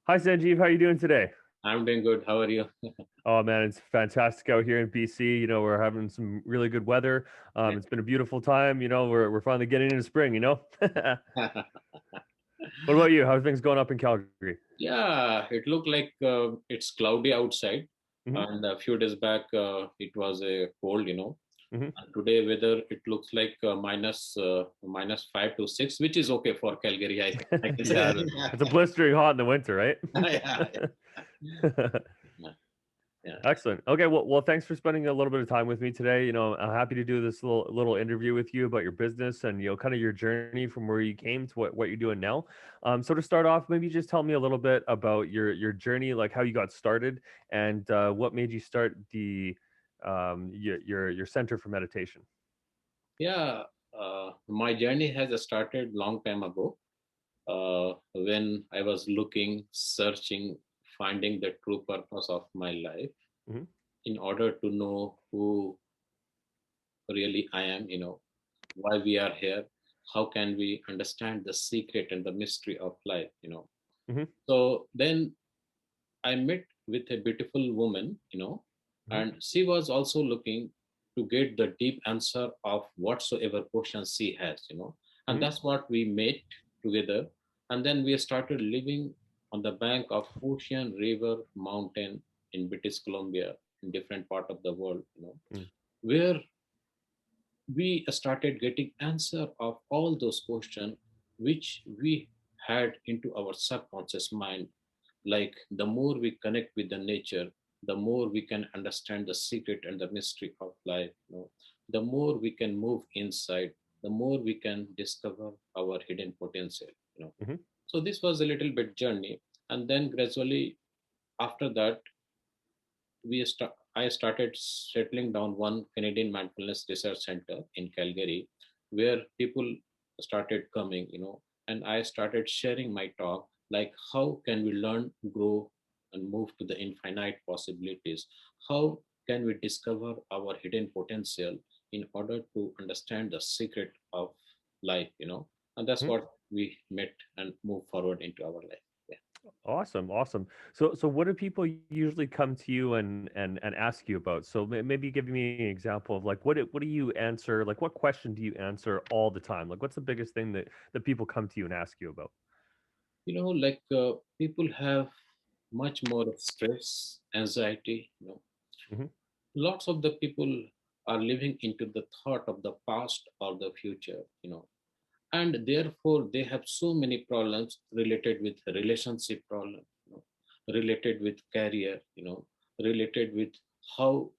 Hi Sanjeev, how you doing today? I'm doing good. How are you? Oh man, it's fantastic out here in BC. We're having some really good weather. Yeah. It's been a beautiful time. We're finally getting into spring. What about you? How are things going up in Calgary? Yeah, it looked like it's cloudy outside, Hmm. and a few days back it was a cold. Hmm. And today weather it looks like minus 5 to 6, which is okay for Calgary. I can say. Yeah, it's a blistering hot in the winter, right? Yeah, yeah, yeah, Excellent. Okay, well, thanks for spending a little bit of time with me today. I'm happy to do this little interview with you about your business and kind of your journey from where you came to what you're doing now. So to start off, maybe just tell me a little bit about your journey, like how you got started, and what made you start your center for meditation. yeah. My journey has started long time ago when I was looking, searching, finding the true purpose of my life Hmm. in order to know who really I am, why we are here, how can we understand the secret and the mystery of life. Hmm. So then I met with a beautiful woman, Hmm. and she was also looking to get the deep answer of whatsoever question she has, and Hmm. that's what we made together. And then we started living on the bank of ocean, river, mountain in British Columbia, in different part of the world, where we started getting answer of all those questions which we had into our subconscious mind. Like the more we connect with the nature, the more we can understand the secret and the mystery of life. The more we can move inside, the more we can discover our hidden potential. Hmm. So this was a little bit journey, and then gradually after that I started settling down one Canadian mindfulness research center in Calgary, where people started coming, and I started sharing my talk, like how can we learn, grow, and move to the infinite possibilities? How can we discover our hidden potential in order to understand the secret of life? And that's what we met and move forward into our life. Yeah. Awesome, awesome. So what do people usually come to you and ask you about? So maybe give me an example of like what do you answer? Like what question do you answer all the time? Like what's the biggest thing that people come to you and ask you about? Like people have much more of stress, anxiety. Hmm. Lots of the people are living into the thought of the past or the future, and therefore they have so many problems related with relationship problem, related with career, related with how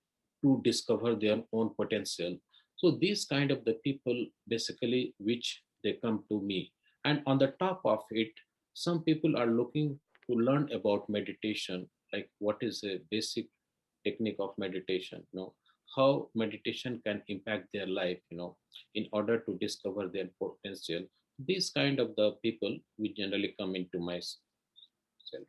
to discover their own potential. So these kind of the people basically which they come to me, and on the top of it, some people are looking to learn about meditation, like what is a basic technique of meditation, how meditation can impact their life, in order to discover their potential. These kind of the people we generally come into myself.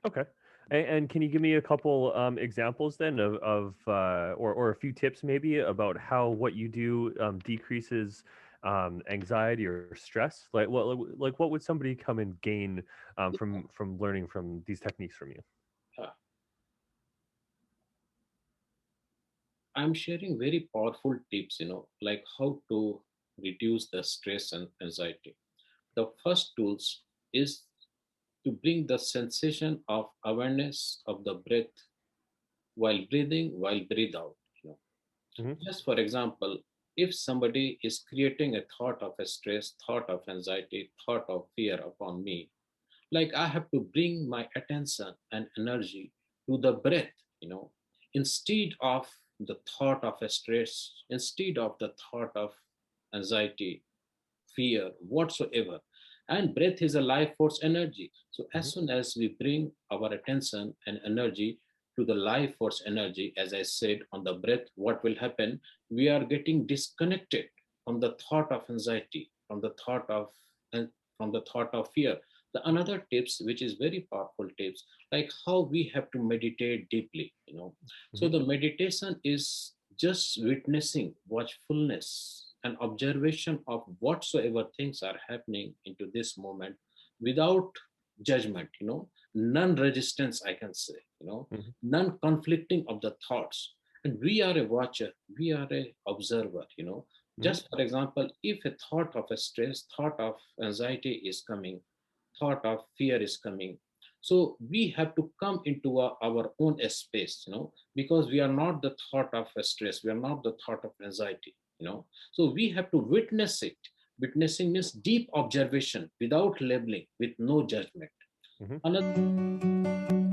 Okay. And can you give me a couple examples then or a few tips maybe about how what you do decreases anxiety or stress? Like what would somebody come and gain from learning from these techniques from you? Uh, I'm sharing very powerful tips, like how to reduce the stress and anxiety. The first tools is to bring the sensation of awareness of the breath while breathing, while breathe out. Hmm. Just for example, if somebody is creating a thought of a stress, thought of anxiety, thought of fear upon me, like I have to bring my attention and energy to the breath, instead of the thought of a stress, instead of the thought of anxiety, fear, whatsoever. And breath is a life force energy. So Hmm. as soon as we bring our attention and energy to the life force energy, as I said, on the breath, what will happen? We are getting disconnected from the thought of anxiety, and from the thought of fear. The another tips, which is very powerful tips, like how we have to meditate deeply. So Hmm. the meditation is just witnessing, watchfulness, and observation of whatsoever things are happening into this moment without judgment, non-resistance, I can say, Mhm. non-conflicting of the thoughts. And we are a watcher, we are a observer, Mhm. just for example, if a thought of a stress, thought of anxiety is coming, thought of fear is coming, so we have to come into our own space, because we are not the thought of a stress, we are not the thought of anxiety, so we have to witness it. Witnessing means deep observation without labeling, with no judgment. Mhm. Another